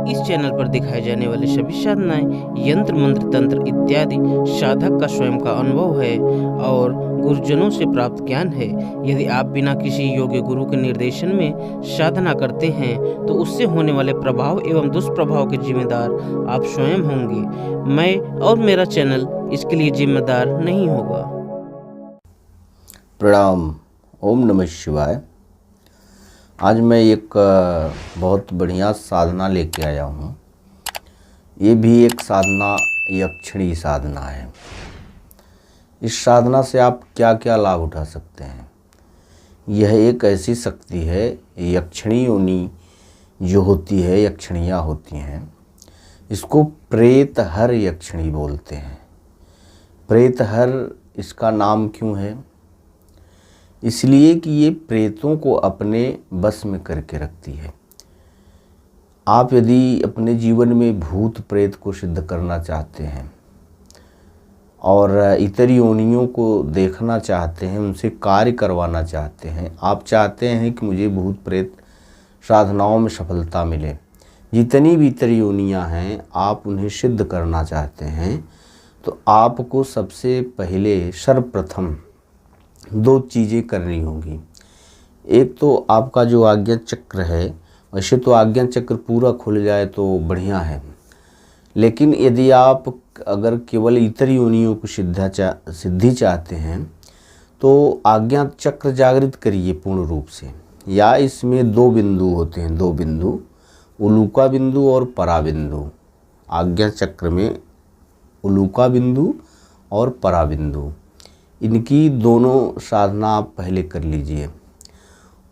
इस चैनल पर दिखाए जाने वाले सभी साधनाएं यंत्र मंत्र तंत्र इत्यादि साधक का स्वयं का अनुभव है और गुरुजनों से प्राप्त ज्ञान है। यदि आप बिना किसी योग्य गुरु के निर्देशन में साधना करते हैं तो उससे होने वाले प्रभाव एवं दुष्प्रभाव के जिम्मेदार आप स्वयं होंगे। मैं और मेरा चैनल इसके लिए जिम्मेदार नहीं होगा। प्रणाम। ओम नमः शिवाय। आज मैं एक बहुत बढ़िया साधना लेके आया हूँ। ये भी एक साधना यक्षिणी साधना है। इस साधना से आप क्या क्या लाभ उठा सकते हैं। यह एक ऐसी शक्ति है, यक्षिणी योनि जो होती है, यक्षिणियाँ होती हैं, इसको प्रेतहर यक्षिणी बोलते हैं। प्रेतहर इसका नाम क्यों है? इसलिए कि ये प्रेतों को अपने बस में करके रखती है। आप यदि अपने जीवन में भूत प्रेत को सिद्ध करना चाहते हैं और इतर योनियों को देखना चाहते हैं, उनसे कार्य करवाना चाहते हैं, आप चाहते हैं कि मुझे भूत प्रेत साधनाओं में सफलता मिले, जितनी भी इतर योनियाँ हैं आप उन्हें सिद्ध करना चाहते हैं, तो आपको सबसे पहले सर्वप्रथम दो चीज़ें करनी होंगी। एक तो आपका जो आज्ञा चक्र है, वैसे तो आज्ञा चक्र पूरा खुल जाए तो बढ़िया है, लेकिन यदि आप अगर केवल इतर योनियों को सिद्धि चाहते हैं तो आज्ञा चक्र जागृत करिए पूर्ण रूप से। या इसमें दो बिंदु होते हैं, दो बिंदु, उलूका बिंदु और परा बिंदु। आज्ञा चक्र में उलूका बिंदु और परा बिंदु, इनकी दोनों साधना आप पहले कर लीजिए।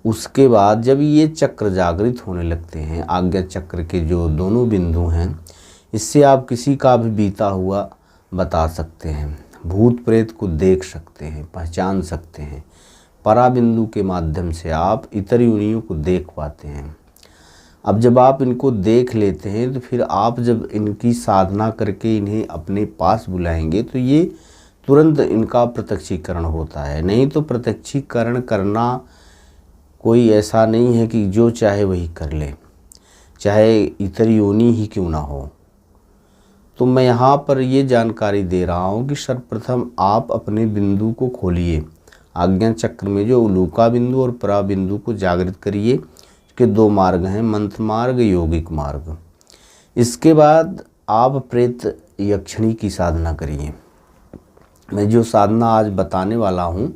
उसके बाद जब ये चक्र जागृत होने लगते हैं, आज्ञा चक्र के जो दोनों बिंदु हैं, इससे आप किसी का भी बीता हुआ बता सकते हैं, भूत प्रेत को देख सकते हैं, पहचान सकते हैं। परा बिंदु के माध्यम से आप इतर योनियों को देख पाते हैं। अब जब आप इनको देख लेते हैं तो फिर आप जब इनकी साधना करके इन्हें अपने पास बुलाएंगे तो ये तुरंत इनका प्रत्यक्षीकरण होता है। नहीं तो प्रत्यक्षीकरण करना कोई ऐसा नहीं है कि जो चाहे वही कर ले, चाहे इतर योनि ही क्यों ना हो। तो मैं यहाँ पर ये जानकारी दे रहा हूँ कि सर्वप्रथम आप अपने बिंदु को खोलिए। आज्ञा चक्र में जो उलूका बिंदु और परा बिंदु को जागृत करिए। इसके दो मार्ग हैं, मंत्र मार्ग, यौगिक मार्ग। इसके बाद आप प्रेत यक्षिणी की साधना करिए। मैं जो साधना आज बताने वाला हूँ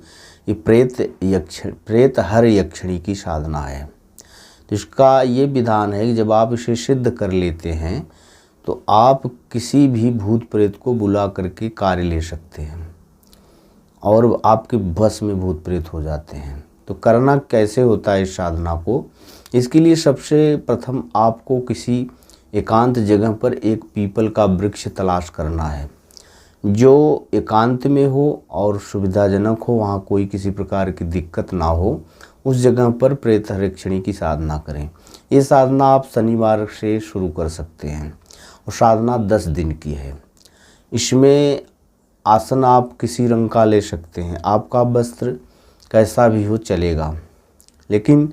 ये प्रेत हर यक्षिणी की साधना है। तो इसका ये विधान है कि जब आप इसे सिद्ध कर लेते हैं तो आप किसी भी भूत प्रेत को बुला करके कार्य ले सकते हैं और आपके बस में भूत प्रेत हो जाते हैं। तो करना कैसे होता है इस साधना को? इसके लिए सबसे प्रथम आपको किसी एकांत जगह पर एक पीपल का वृक्ष तलाश करना है जो एकांत में हो और सुविधाजनक हो, वहाँ कोई किसी प्रकार की दिक्कत ना हो। उस जगह पर प्रेत यक्षिणी की साधना करें। ये साधना आप शनिवार से शुरू कर सकते हैं और साधना 10 दिन की है। इसमें आसन आप किसी रंग का ले सकते हैं, आपका वस्त्र कैसा भी हो चलेगा, लेकिन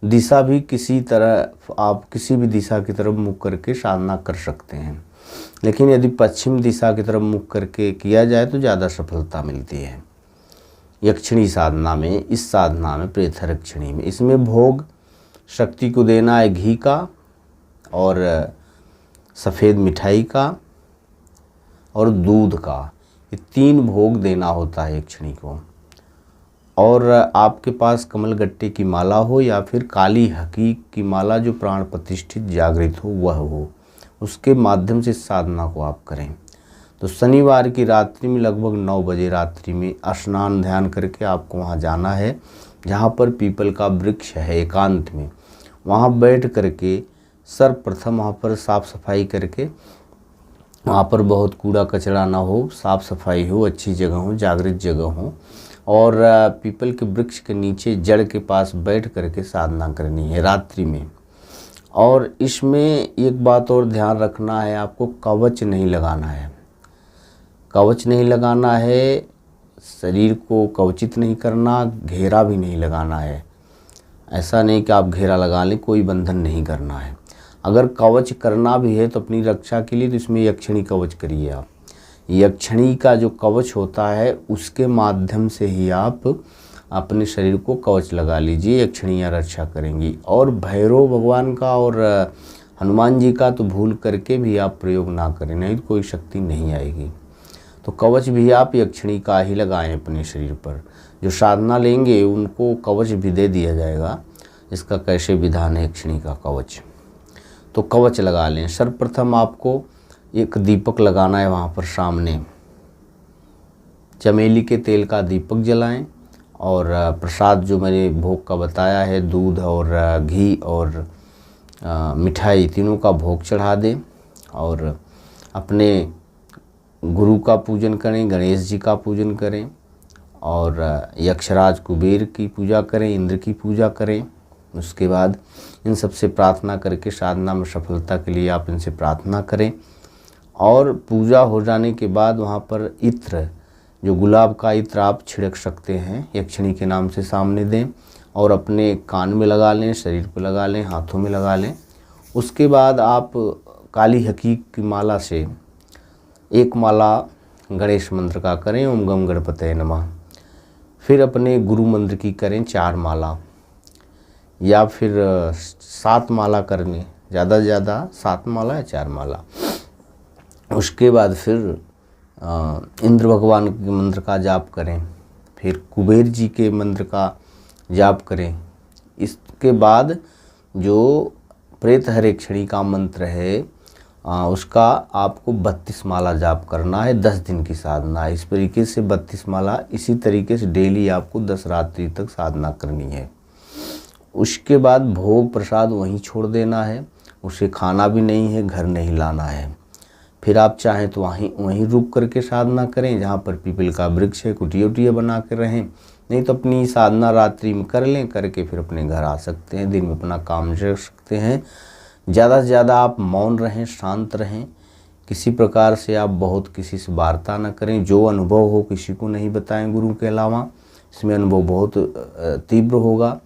दिशा भी किसी तरह आप किसी भी दिशा की तरफ मुख करके साधना कर सकते हैं। लेकिन यदि पश्चिम दिशा की तरफ मुख करके किया जाए तो ज़्यादा सफलता मिलती है यक्षिणी साधना में। इस साधना में प्रेत यक्षिणी में इसमें भोग शक्ति को देना है घी का और सफ़ेद मिठाई का और दूध का। ये 3 भोग देना होता है यक्षिणी को। और आपके पास कमल गट्टे की माला हो या फिर काली हकीक की माला जो प्राण प्रतिष्ठित जागृत हो वह हो, उसके माध्यम से साधना को आप करें। तो शनिवार की रात्रि में लगभग 9 बजे रात्रि में स्नान ध्यान करके आपको वहाँ जाना है जहाँ पर पीपल का वृक्ष है एकांत में। वहाँ बैठ करके सर्वप्रथम वहाँ पर साफ़ सफाई करके, वहाँ पर बहुत कूड़ा कचरा ना हो, साफ़ सफाई हो, अच्छी जगह हो, जागृत जगह हो, और पीपल के वृक्ष के नीचे जड़ के पास बैठ करके साधना करनी है रात्रि में। और इसमें एक बात और ध्यान रखना है, आपको कवच नहीं लगाना है। कवच नहीं लगाना है, शरीर को कवचित नहीं करना, घेरा भी नहीं लगाना है। ऐसा नहीं कि आप घेरा लगा लें, कोई बंधन नहीं करना है। अगर कवच करना भी है तो अपनी रक्षा के लिए, तो इसमें यक्षिणी कवच करिए आप। यक्षिणी का जो कवच होता है उसके माध्यम से ही आप अपने शरीर को कवच लगा लीजिए, यक्षिणियाँ रक्षा करेंगी। और भैरव भगवान का और हनुमान जी का तो भूल करके भी आप प्रयोग ना करें, नहीं तो कोई शक्ति नहीं आएगी। तो कवच भी आप यक्षिणी का ही लगाएं अपने शरीर पर। जो साधना लेंगे उनको कवच भी दे दिया जाएगा। इसका कैसे विधान है यक्षिणी का कवच, तो कवच लगा लें। सर्वप्रथम आपको एक दीपक लगाना है, वहाँ पर सामने चमेली के तेल का दीपक जलाएं और प्रसाद जो मैंने भोग का बताया है, दूध और घी और मिठाई तीनों का भोग चढ़ा दें। और अपने गुरु का पूजन करें, गणेश जी का पूजन करें और यक्षराज कुबेर की पूजा करें, इंद्र की पूजा करें। उसके बाद इन सब से प्रार्थना करके साधना में सफलता के लिए आप इनसे प्रार्थना करें। और पूजा हो जाने के बाद वहाँ पर इत्र, जो गुलाब का इत्र आप छिड़क सकते हैं, यक्षिणी के नाम से सामने दें और अपने कान में लगा लें, शरीर पर लगा लें, हाथों में लगा लें। उसके बाद आप काली हकीक की माला से एक माला गणेश मंत्र का करें, ओम गम गणपतये नमः। फिर अपने गुरु मंत्र की करें 4 माला या फिर 7 माला करनी, ज़्यादा से ज़्यादा 7 माला या 4 माला। उसके बाद फिर इंद्र भगवान के मंत्र का जाप करें, फिर कुबेर जी के मंत्र का जाप करें। इसके बाद जो प्रेत हरेक्षणी का मंत्र है उसका आपको 32 माला जाप करना है। 10 दिन की साधना है। इस तरीके से 32 माला इसी तरीके से डेली आपको 10 रात्रि तक साधना करनी है। उसके बाद भोग प्रसाद वहीं छोड़ देना है, उसे खाना भी नहीं है, घर नहीं लाना है। फिर आप चाहें तो वहीं रुक करके साधना करें, जहाँ पर पीपल का वृक्ष है, कुटिया उटिया बना कर रहें। नहीं तो अपनी साधना रात्रि में कर लें, करके फिर अपने घर आ सकते हैं, दिन में अपना काम कर सकते हैं। ज़्यादा से ज़्यादा आप मौन रहें, शांत रहें। किसी प्रकार से आप बहुत किसी से वार्ता न करें। जो अनुभव हो किसी को नहीं बताएं गुरु के अलावा, इसमें अनुभव बहुत तीव्र होगा।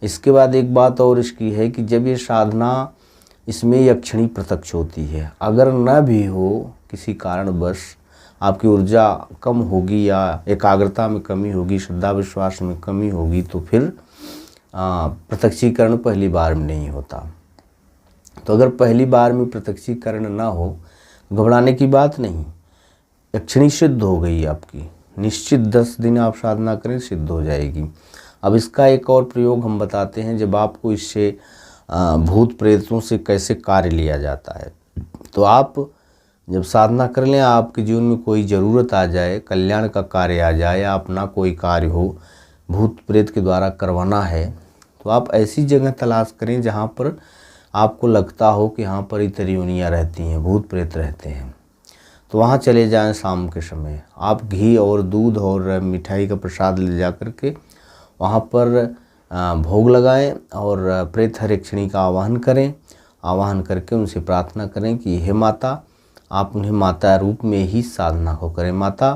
इसके बाद एक बात और इसकी है कि जब ये साधना, इसमें यक्षिणी प्रत्यक्ष होती है। अगर न भी हो किसी कारणवश आपकी ऊर्जा कम होगी या एकाग्रता में कमी होगी, श्रद्धा विश्वास में कमी होगी, तो फिर प्रत्यक्षीकरण पहली बार में नहीं होता। तो अगर पहली बार में प्रत्यक्षीकरण ना हो, घबराने की बात नहीं। यक्षिणी सिद्ध हो गई आपकी, निश्चित 10 दिन आप साधना करें, सिद्ध हो जाएगी। अब इसका एक और प्रयोग हम बताते हैं, जब आपको इससे भूत प्रेतों से कैसे कार्य लिया जाता है। तो आप जब साधना कर लें, आपके जीवन में कोई ज़रूरत आ जाए, कल्याण का कार्य आ जाए, या अपना कोई कार्य हो भूत प्रेत के द्वारा करवाना है, तो आप ऐसी जगह तलाश करें जहाँ पर आपको लगता हो कि यहाँ पर इतरियोनियाँ रहती हैं, भूत प्रेत रहते हैं। तो वहाँ चले जाएं शाम के समय। आप घी और दूध और मिठाई का प्रसाद ले जा कर के वहाँ पर भोग लगाएं और प्रेत हरेक्षणी का आवाहन करें। आवाहन करके उनसे प्रार्थना करें कि हे माता, आप उन्हें माता रूप में ही साधना को करें। माता,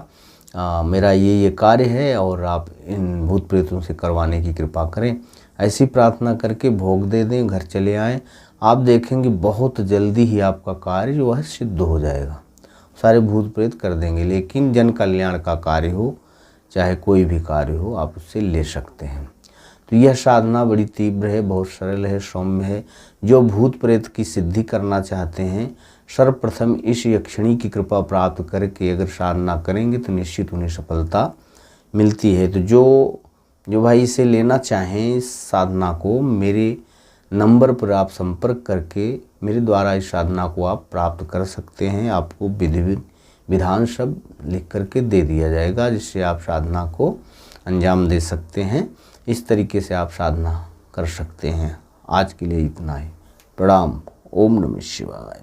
मेरा ये कार्य है और आप इन भूत प्रेतों से करवाने की कृपा करें। ऐसी प्रार्थना करके भोग दे दें, घर चले आएँ। आप देखेंगे बहुत जल्दी ही आपका कार्य जो है सिद्ध हो जाएगा। सारे भूत प्रेत कर देंगे। लेकिन जन कल्याण का कार्य हो, चाहे कोई भी कार्य हो, आप उससे ले सकते हैं। तो यह साधना बड़ी तीव्र है, बहुत सरल है, सौम्य है। जो भूत प्रेत की सिद्धि करना चाहते हैं, सर्वप्रथम इस यक्षिणी की कृपा प्राप्त करके अगर साधना करेंगे तो निश्चित उन्हें सफलता मिलती है। तो जो भाई इसे लेना चाहें, इस साधना को, मेरे नंबर पर आप संपर्क करके मेरे द्वारा इस साधना को आप प्राप्त कर सकते हैं। आपको विधान सब लिख करके दे दिया जाएगा, जिससे आप साधना को अंजाम दे सकते हैं। इस तरीके से आप साधना कर सकते हैं। आज के लिए इतना ही। प्रणाम। ओम नमः शिवाय।